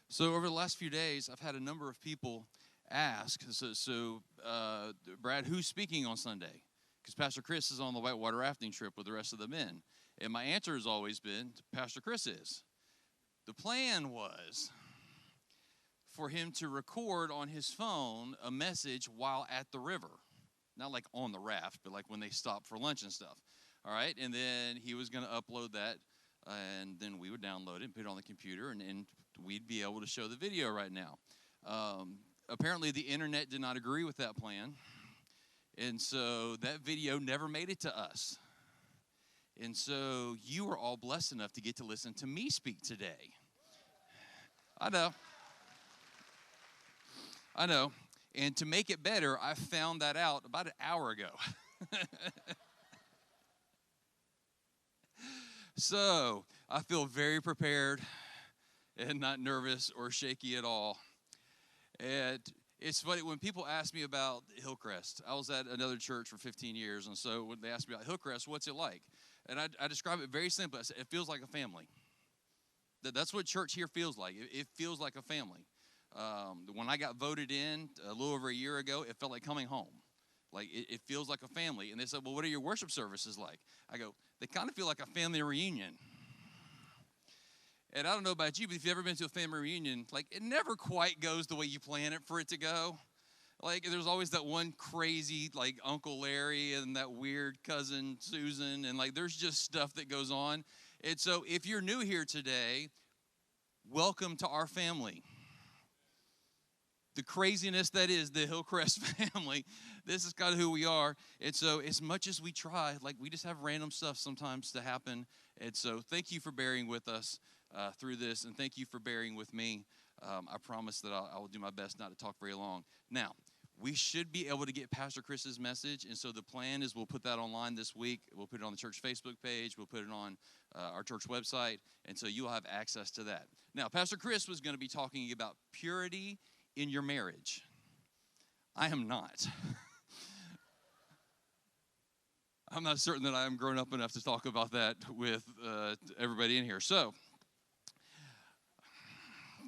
So over the last few days, I've had a number of people ask, Brad, who's speaking on Sunday? Because Pastor Chris is on the whitewater rafting trip with the rest of the men. And my answer has always been, Pastor Chris is. The plan was for him to record on his phone a message while at the river. Not like on the raft, but like when they stopped for lunch and stuff. All right, and then he was going to upload that, and then we would download it and put it on the computer, and we'd be able to show the video right now. Apparently, the internet did not agree with that plan, and so that video never made it to us. And so you are all blessed enough to get to listen to me speak today. I know. And to make it better, I found that out about an hour ago. So I feel very prepared and not nervous or shaky at all. And it's funny, when people ask me about Hillcrest, I was at another church for 15 years, and so when they ask me about Hillcrest, what's it like? And I describe it very simply. I say, it feels like a family. That's what church here feels like. It feels like a family. When I got voted in a little over a year ago, it felt like coming home. Like, it feels like a family. And they said, well, what are your worship services like? I go, they kind of feel like a family reunion. And I don't know about you, but if you've ever been to a family reunion, like, it never quite goes the way you plan it for it to go. Like, there's always that one crazy, like, Uncle Larry and that weird cousin Susan, and, like, there's just stuff that goes on. And so if you're new here today, welcome to our family. The craziness that is the Hillcrest family, this is kind of who we are. And so as much as we try, like, we just have random stuff sometimes to happen. And so thank you for bearing with us through this, and thank you for bearing with me. I promise that I will do my best not to talk very long. Now, we should be able to get Pastor Chris's message, and so the plan is we'll put that online this week. We'll put it on the church Facebook page. We'll put it on our church website, and so you'll have access to that. Now, Pastor Chris was going to be talking about purity in your marriage. I am not. I'm not certain that I am grown up enough to talk about that with everybody in here. So,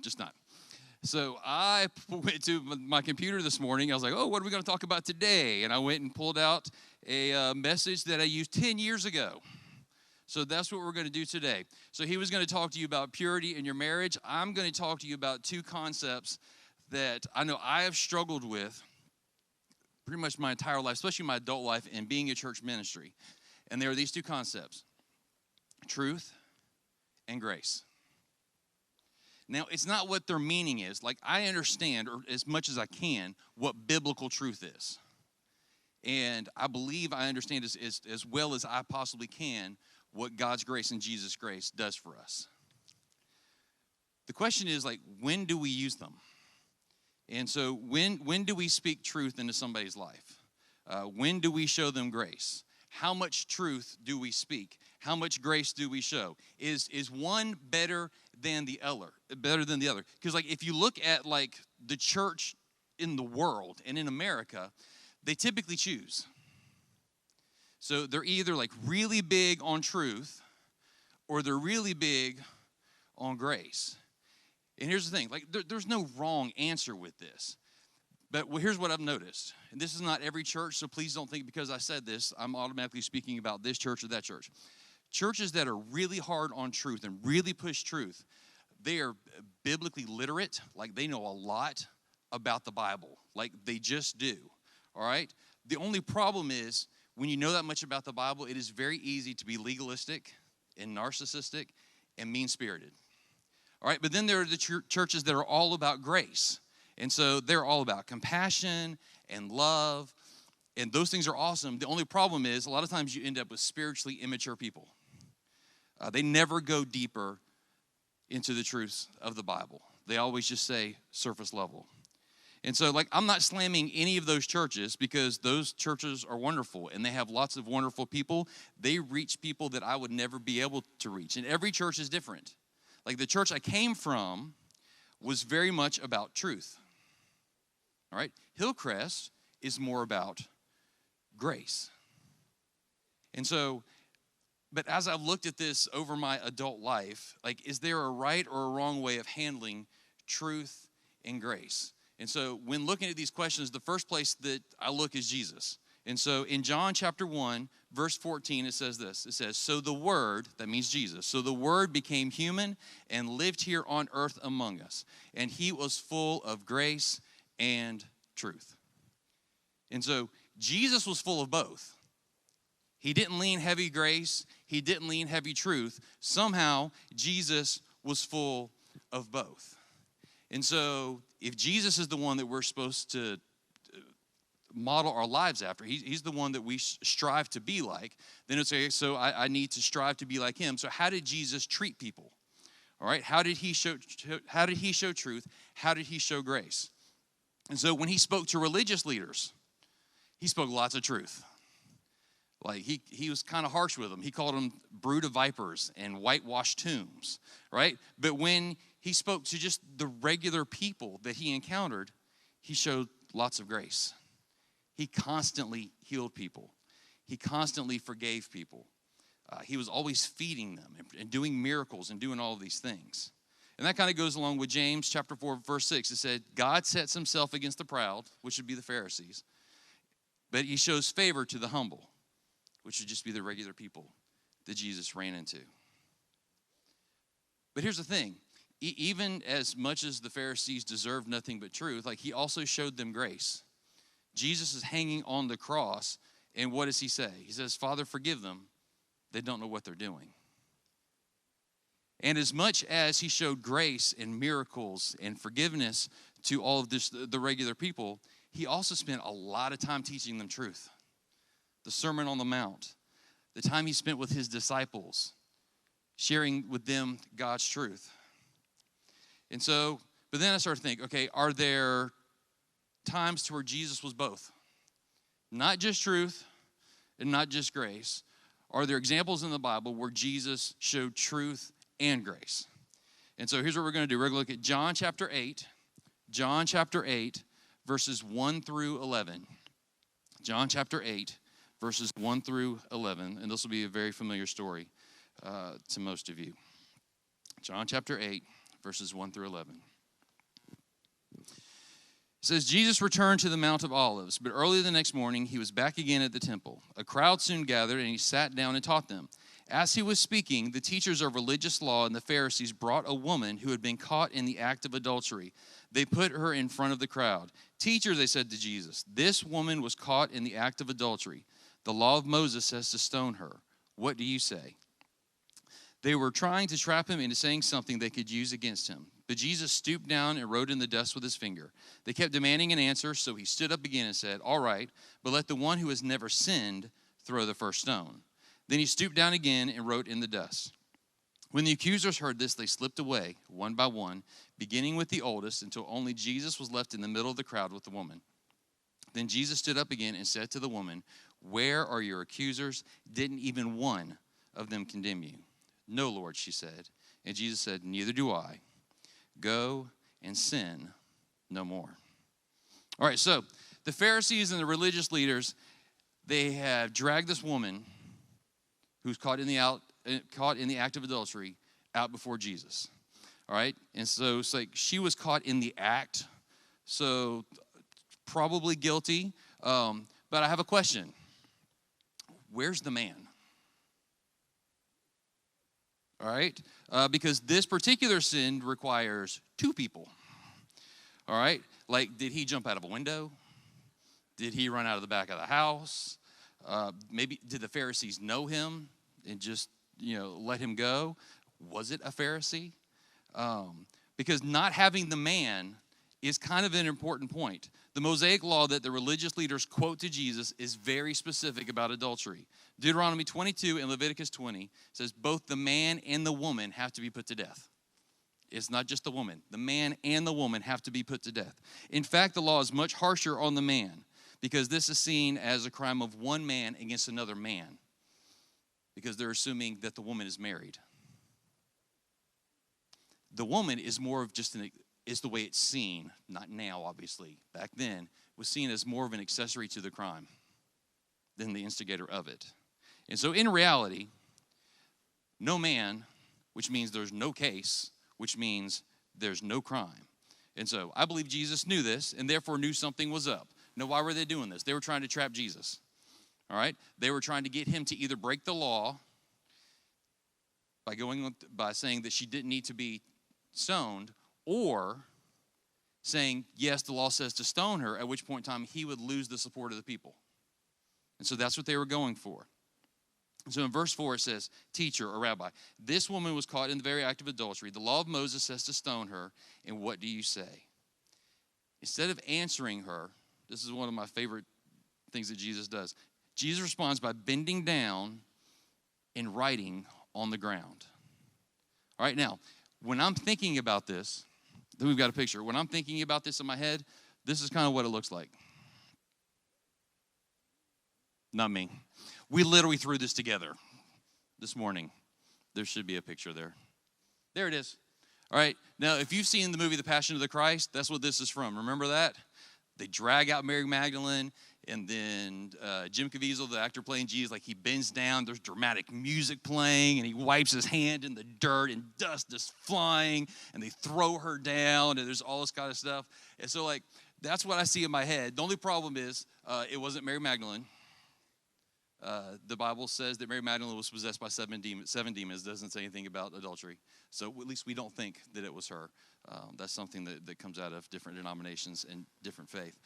just not. So I went to my computer this morning. I was like, oh, what are we going to talk about today? And I went and pulled out a message that I used 10 years ago. So that's what we're going to do today. So he was going to talk to you about purity in your marriage. I'm going to talk to you about two concepts that I know I have struggled with pretty much my entire life, especially my adult life and being a church ministry. And there are these two concepts: truth and grace. Now, it's not what their meaning is. Like, I understand, or as much as I can, what biblical truth is. And I believe I understand as well as I possibly can what God's grace and Jesus' grace does for us. The question is, like, when do we use them? And so when do we speak truth into somebody's life? When do we show them grace? How much truth do we speak? How much grace do we show? Is one better than the other? Because, like, if you look at, like, the church in the world and in America, they typically choose. So they're either, like, really big on truth, or they're really big on grace. And here's the thing, like, there's no wrong answer with this. But here's what I've noticed. And this is not every church, so please don't think because I said this, I'm automatically speaking about this church or that church. Churches that are really hard on truth and really push truth, they are biblically literate. Like, they know a lot about the Bible. Like, they just do, all right? The only problem is, when you know that much about the Bible, it is very easy to be legalistic and narcissistic and mean-spirited. All right, but then there are the churches that are all about grace. And so they're all about compassion and love, and those things are awesome. The only problem is, a lot of times you end up with spiritually immature people. They never go deeper into the truths of the Bible. They always just say surface level. And so, like, I'm not slamming any of those churches, because those churches are wonderful and they have lots of wonderful people. They reach people that I would never be able to reach. And every church is different. Like, the church I came from was very much about truth. All right? Hillcrest is more about grace. And so, but as I've looked at this over my adult life, like, is there a right or a wrong way of handling truth, and grace. And so when looking at these questions, the first place that I look is Jesus. And so in John chapter 1, verse 14, it says this. It says, so the Word, that means Jesus, so the Word became human and lived here on earth among us. And he was full of grace and truth. And so Jesus was full of both. He didn't lean heavy grace. He didn't lean heavy truth. Somehow, Jesus was full of both. And so if Jesus is the one that we're supposed to model our lives after, he's the one that we strive to be like, then it's okay, so I need to strive to be like him. So how did Jesus treat people? All right, how did he show truth? How did he show grace? And so when he spoke to religious leaders, he spoke lots of truth. Like he was kind of harsh with them. He called them brood of vipers and whitewashed tombs, right? But when he spoke to just the regular people that he encountered, he showed lots of grace. He constantly healed people. He constantly forgave people. He was always feeding them and doing miracles and doing all of these things. And that kind of goes along with James chapter 4, verse 6. It said, God sets himself against the proud, which would be the Pharisees, but he shows favor to the humble, which would just be the regular people that Jesus ran into. But here's the thing. Even as much as the Pharisees deserved nothing but truth, like he also showed them grace. Jesus is hanging on the cross, and what does he say? He says, Father, forgive them. They don't know what they're doing. And as much as he showed grace and miracles and forgiveness to all of the regular people, he also spent a lot of time teaching them truth. The Sermon on the Mount, the time he spent with his disciples, sharing with them God's truth. And so, but then I started to think, okay, are there times to where Jesus was both? Not just truth and not just grace. Are there examples in the Bible where Jesus showed truth and grace? And so here's what we're going to do. We're going to look at John chapter 8, verses 1 through 11. John chapter 8, verses 1 through 11. And this will be a very familiar story to most of you. John chapter 8, verses 1 through 11. It says, Jesus returned to the Mount of Olives, but early the next morning he was back again at the temple. A crowd soon gathered, and he sat down and taught them. As he was speaking, the teachers of religious law and the Pharisees brought a woman who had been caught in the act of adultery. They put her in front of the crowd. Teacher, they said to Jesus, this woman was caught in the act of adultery. The law of Moses says to stone her. What do you say? They were trying to trap him into saying something they could use against him. But Jesus stooped down and wrote in the dust with his finger. They kept demanding an answer, so he stood up again and said, all right, but let the one who has never sinned throw the first stone. Then he stooped down again and wrote in the dust. When the accusers heard this, they slipped away, one by one, beginning with the oldest, until only Jesus was left in the middle of the crowd with the woman. Then Jesus stood up again and said to the woman, where are your accusers? Didn't even one of them condemn you? No, Lord, she said. And Jesus said, neither do I. Go and sin no more. All right, so the Pharisees and the religious leaders, they have dragged this woman who's caught in the act of adultery out before Jesus. All right, and so it's like she was caught in the act, so probably guilty. But I have a question. Where's the man? All right, because this particular sin requires two people. All right, like did he jump out of a window? Did he run out of the back of the house? Maybe did the Pharisees know him and just let him go? Was it a Pharisee? Because not having the man is kind of an important point. The Mosaic law that the religious leaders quote to Jesus is very specific about adultery. Deuteronomy 22 and Leviticus 20 says both the man and the woman have to be put to death. It's not just the woman. The man and the woman have to be put to death. In fact, the law is much harsher on the man because this is seen as a crime of one man against another man because they're assuming that the woman is married. The woman is more of just is the way it's seen, not now, obviously. Back then, was seen as more of an accessory to the crime than the instigator of it. And so in reality, no man, which means there's no case, which means there's no crime. And so I believe Jesus knew this and therefore knew something was up. Now, why were they doing this? They were trying to trap Jesus. All right? They were trying to get him to either break the law by saying that she didn't need to be stoned, or saying, yes, the law says to stone her, at which point in time he would lose the support of the people. And so that's what they were going for. So in verse 4 it says, teacher or rabbi, this woman was caught in the very act of adultery. The law of Moses says to stone her, and what do you say? Instead of answering her, this is one of my favorite things that Jesus does. Jesus responds by bending down and writing on the ground. All right, now, when I'm thinking about this, then we've got a picture. When I'm thinking about this in my head, this is kind of what it looks like. Not me. We literally threw this together this morning. There should be a picture there. There it is. All right, now, if you've seen the movie The Passion of the Christ, that's what this is from. Remember that? They drag out Mary Magdalene, and then Jim Caviezel, the actor playing Jesus, like he bends down, there's dramatic music playing, and he wipes his hand in the dirt, and dust is flying, and they throw her down, and there's all this kind of stuff. And so, like, that's what I see in my head. The only problem is it wasn't Mary Magdalene. The Bible says that Mary Magdalene was possessed by seven demons. It doesn't say anything about adultery. So at least we don't think that it was her. That's something that comes out of different denominations and different faith.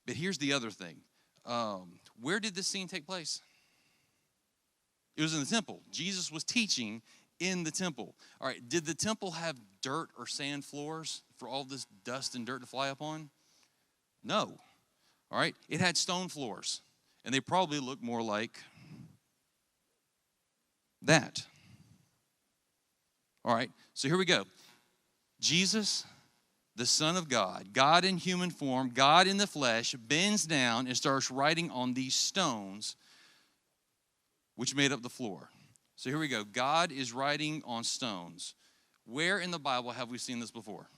But here's the other thing. Where did this scene take place? It was in the temple. Jesus was teaching in the temple. All right, did the temple have dirt or sand floors for all this dust and dirt to fly up on? No. All right, it had stone floors. And they probably look more like that. All right, so here we go. Jesus, the Son of God, God in human form, God in the flesh, bends down and starts writing on these stones, which made up the floor. So here we go. God is writing on stones. Where in the Bible have we seen this before?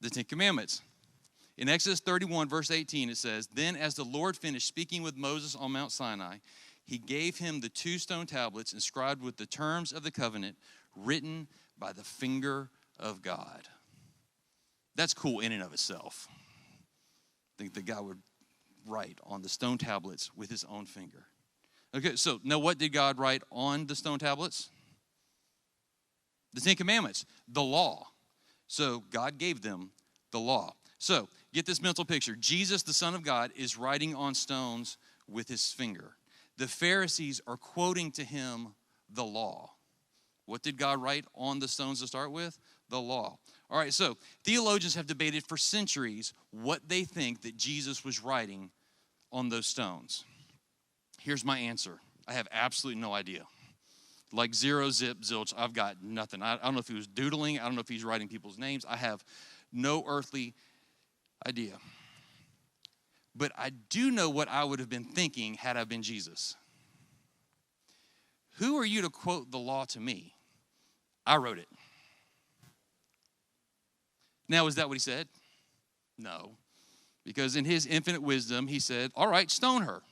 The Ten Commandments. In Exodus 31, verse 18, it says, then as the Lord finished speaking with Moses on Mount Sinai, he gave him the 2 stone tablets inscribed with the terms of the covenant written by the finger of God. That's cool in and of itself. I think that God would write on the stone tablets with his own finger. Okay, so now what did God write on the stone tablets? The Ten Commandments, the law. So God gave them the law. So get this mental picture. Jesus, the Son of God, is writing on stones with his finger. The Pharisees are quoting to him the law. What did God write on the stones to start with? The law. All right, so theologians have debated for centuries what they think that Jesus was writing on those stones. Here's my answer. I have absolutely no idea. Like zero, zip, zilch, I've got nothing. I don't know if he was doodling. I don't know if he's writing people's names. I have no earthly idea. But I do know what I would have been thinking had I been Jesus. Who are you to quote the law to me? I wrote it. Now, is that what he said? No. Because in his infinite wisdom, he said, all right, stone her.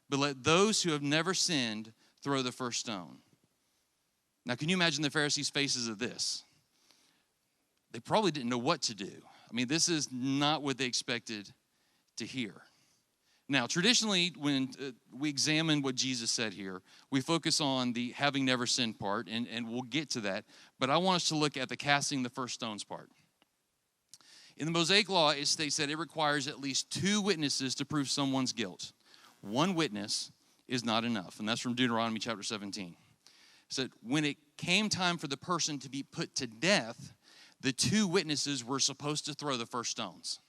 But let those who have never sinned throw the first stone. Now, can you imagine the Pharisees' faces of this? They probably didn't know what to do. I mean, this is not what they expected to hear. Now, traditionally, when we examine what Jesus said here, we focus on the having never sinned part, and we'll get to that. But I want us to look at the casting the first stones part. In the Mosaic Law, it states that it requires at least 2 witnesses to prove someone's guilt. 1 witness is not enough, and that's from Deuteronomy chapter 17. It said, when it came time for the person to be put to death, the 2 witnesses were supposed to throw the first stones.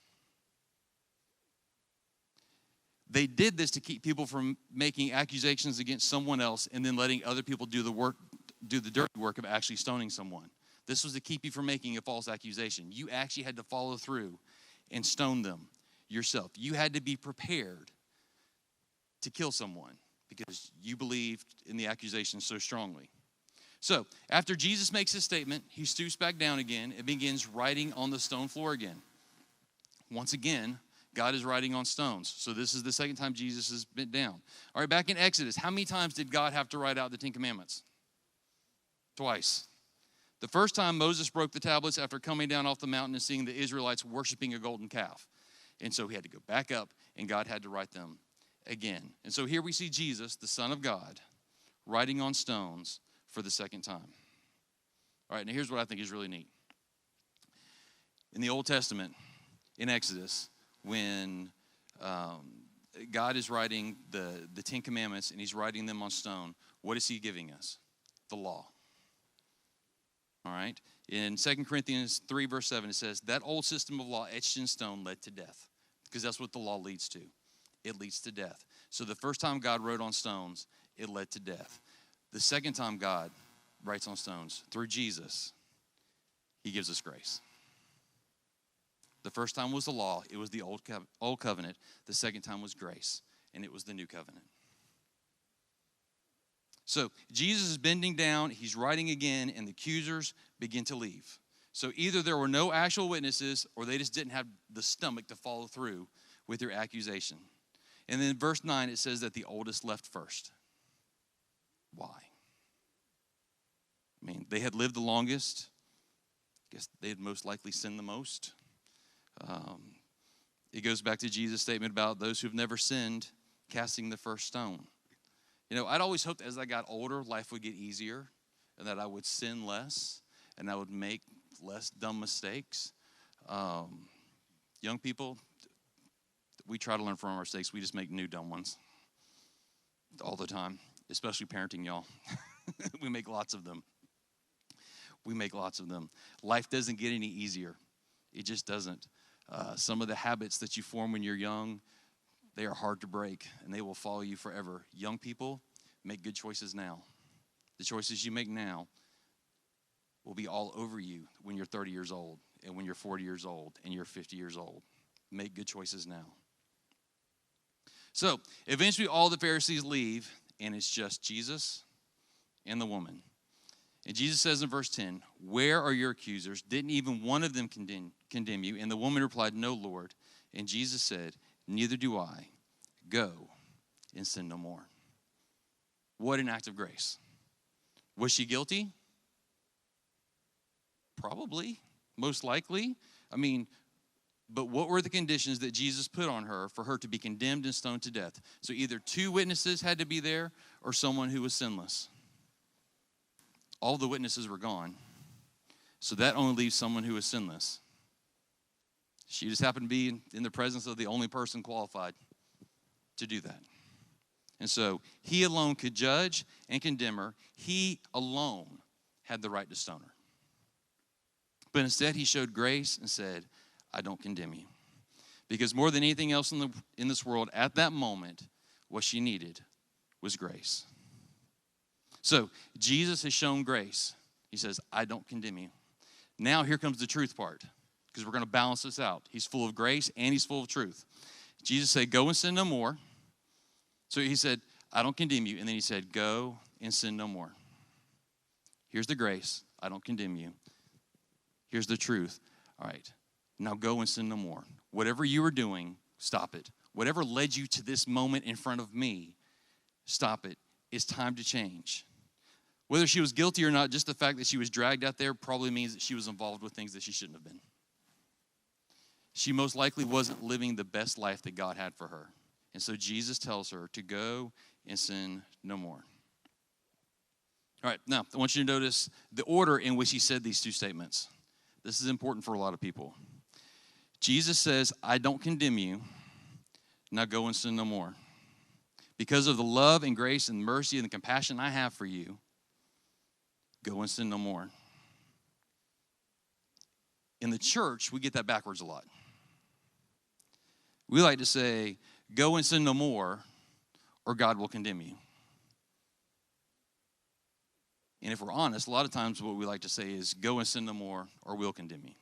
They did this to keep people from making accusations against someone else and then letting other people do the dirty work of actually stoning someone. This was to keep you from making a false accusation. You actually had to follow through and stone them yourself. You had to be prepared to kill someone because you believed in the accusation so strongly. So, after Jesus makes his statement, he stoops back down again and begins writing on the stone floor again. Once again, God is writing on stones. So this is the second time Jesus has bent down. All right, back in Exodus, how many times did God have to write out the 10 Commandments? Twice. The first time Moses broke the tablets after coming down off the mountain and seeing the Israelites worshiping a golden calf. And so he had to go back up, and God had to write them again. And so here we see Jesus, the Son of God, writing on stones for the second time. All right, now here's what I think is really neat. In the Old Testament, in Exodus, when God is writing the Ten Commandments and he's writing them on stone, what is he giving us? The law. All right? In 2 Corinthians 3, verse 7, it says, that old system of law etched in stone led to death, because that's what the law leads to. It leads to death. So the first time God wrote on stones, it led to death. The second time God writes on stones, through Jesus, he gives us grace. The first time was the law. It was the old covenant. The second time was grace, and it was the new covenant. So Jesus is bending down. He's writing again, and the accusers begin to leave. So either there were no actual witnesses, or they just didn't have the stomach to follow through with their accusation. And then in verse 9, it says that the oldest left first. Why? I mean, they had lived the longest. I guess they had most likely sinned the most. It goes back to Jesus' statement about those who've never sinned casting the first stone. You know, I'd always hoped as I got older, life would get easier and that I would sin less and I would make less dumb mistakes. Young people, we try to learn from our mistakes. We just make new dumb ones all the time, especially parenting, y'all. We make lots of them. Life doesn't get any easier. It just doesn't. Some of the habits that you form when you're young, they are hard to break, and they will follow you forever. Young people, make good choices now. The choices you make now will be all over you when you're 30 years old, and when you're 40 years old, and you're 50 years old. Make good choices now. So, eventually all the Pharisees leave, and it's just Jesus and the woman. And Jesus says in verse 10, where are your accusers? Didn't even one of them condemn you? And the woman replied, no, Lord. And Jesus said, neither do I. Go and sin no more. What an act of grace. Was she guilty? Probably, most likely. I mean, but what were the conditions that Jesus put on her for her to be condemned and stoned to death? So either two witnesses had to be there or someone who was sinless. All the witnesses were gone. So that only leaves someone who is sinless. She just happened to be in the presence of the only person qualified to do that. And so he alone could judge and condemn her. He alone had the right to stone her. But instead he showed grace and said, I don't condemn you. Because more than anything else in this world, at that moment, what she needed was grace. So Jesus has shown grace. He says, I don't condemn you. Now here comes the truth part, because we're going to balance this out. He's full of grace and he's full of truth. Jesus said, go and sin no more. So he said, I don't condemn you. And then he said, go and sin no more. Here's the grace. I don't condemn you. Here's the truth. All right, now go and sin no more. Whatever you were doing, stop it. Whatever led you to this moment in front of me, stop it. It's time to change. Whether she was guilty or not, just the fact that she was dragged out there probably means that she was involved with things that she shouldn't have been. She most likely wasn't living the best life that God had for her. And so Jesus tells her to go and sin no more. All right, now I want you to notice the order in which he said these two statements. This is important for a lot of people. Jesus says, I don't condemn you. Now go and sin no more. Because of the love and grace and mercy and the compassion I have for you, go and sin no more. In the church, we get that backwards a lot. We like to say, go and sin no more, or God will condemn you. And if we're honest, a lot of times what we like to say is, go and sin no more, or we'll condemn you.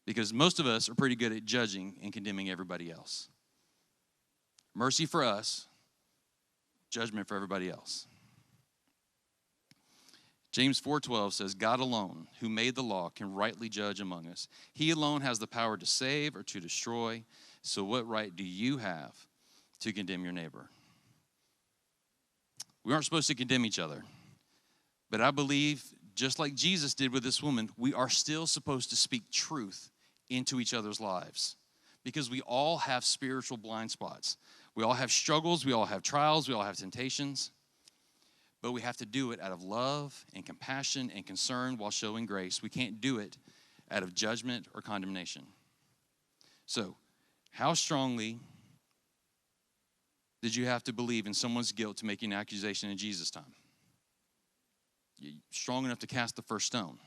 Because most of us are pretty good at judging and condemning everybody else. Mercy for us, judgment for everybody else. James 4:12 says, God alone, who made the law, can rightly judge among us. He alone has the power to save or to destroy. So what right do you have to condemn your neighbor? We aren't supposed to condemn each other. But I believe just like Jesus did with this woman, we are still supposed to speak truth into each other's lives because we all have spiritual blind spots. We all have struggles, we all have trials, we all have temptations, but we have to do it out of love and compassion and concern while showing grace. We can't do it out of judgment or condemnation. So, how strongly did you have to believe in someone's guilt to make an accusation in Jesus' time? Strong enough to cast the first stone.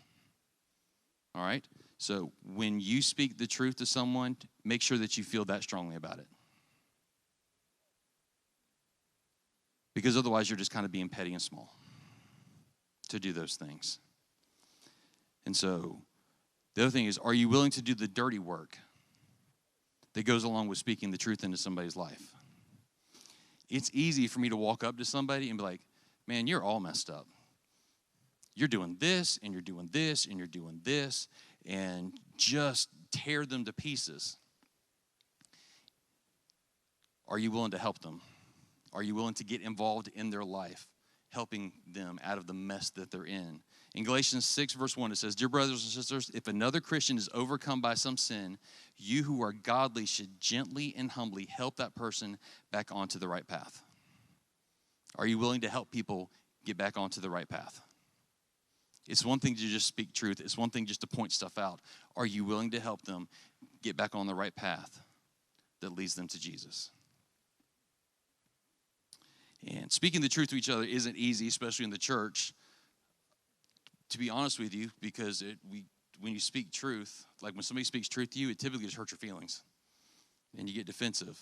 All right? So when you speak the truth to someone, make sure that you feel that strongly about it. Because otherwise you're just kind of being petty and small to do those things. And so the other thing is, are you willing to do the dirty work that goes along with speaking the truth into somebody's life? It's easy for me to walk up to somebody and be like, man, you're all messed up. You're doing this, and you're doing this, and you're doing this, and just tear them to pieces. Are you willing to help them? Are you willing to get involved in their life, helping them out of the mess that they're in? In Galatians 6, verse 1, it says, dear brothers and sisters, if another Christian is overcome by some sin, you who are godly should gently and humbly help that person back onto the right path. Are you willing to help people get back onto the right path? It's one thing to just speak truth. It's one thing just to point stuff out. Are you willing to help them get back on the right path that leads them to Jesus? And speaking the truth to each other isn't easy, especially in the church, to be honest with you, because when you speak truth, like when somebody speaks truth to you, it typically just hurts your feelings, and you get defensive.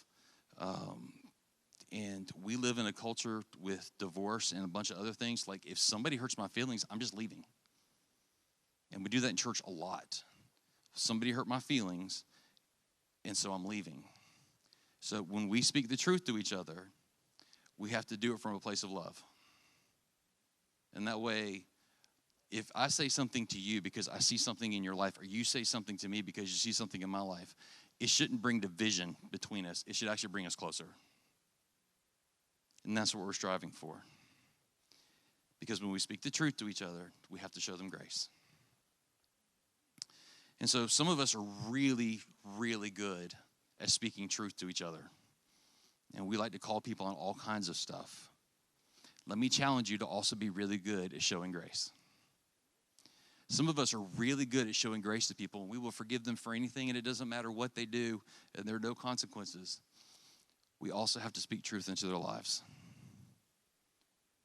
And we live in a culture with divorce and a bunch of other things. Like, if somebody hurts my feelings, I'm just leaving. And we do that in church a lot. Somebody hurt my feelings, and so I'm leaving. So when we speak the truth to each other, we have to do it from a place of love. And that way, if I say something to you because I see something in your life, or you say something to me because you see something in my life, it shouldn't bring division between us. It should actually bring us closer. And that's what we're striving for. Because when we speak the truth to each other, we have to show them grace. And so some of us are really, really good at speaking truth to each other. And we like to call people on all kinds of stuff. Let me challenge you to also be really good at showing grace. Some of us are really good at showing grace to people, and we will forgive them for anything, and it doesn't matter what they do, and there are no consequences. We also have to speak truth into their lives.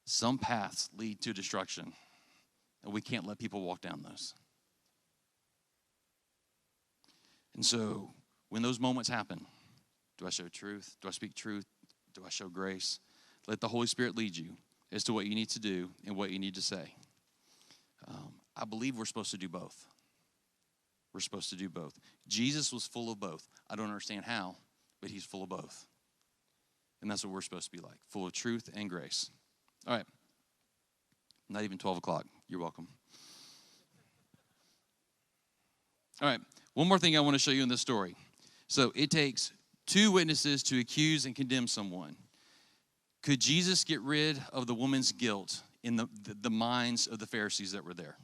Some paths lead to destruction, and we can't let people walk down those. And so when those moments happen, do I show truth? Do I speak truth? Do I show grace? Let the Holy Spirit lead you as to what you need to do and what you need to say. I believe we're supposed to do both. We're supposed to do both. Jesus was full of both. I don't understand how, but he's full of both. And that's what we're supposed to be like, full of truth and grace. All right. Not even 12 o'clock. You're welcome. All right. One more thing I want to show you in this story. So it takes two witnesses to accuse and condemn someone. Could Jesus get rid of the woman's guilt in the minds of the Pharisees that were there?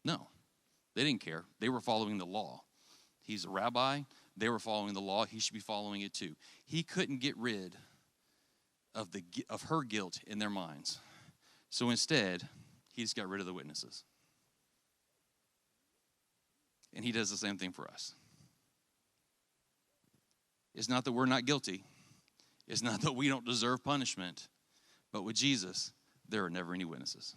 No. They didn't care. They were following the law. He's a rabbi. They were following the law. He should be following it too. He couldn't get rid of her guilt in their minds. So instead, he just got rid of the witnesses. And he does the same thing for us. It's not that we're not guilty. It's not that we don't deserve punishment. But with Jesus, there are never any witnesses.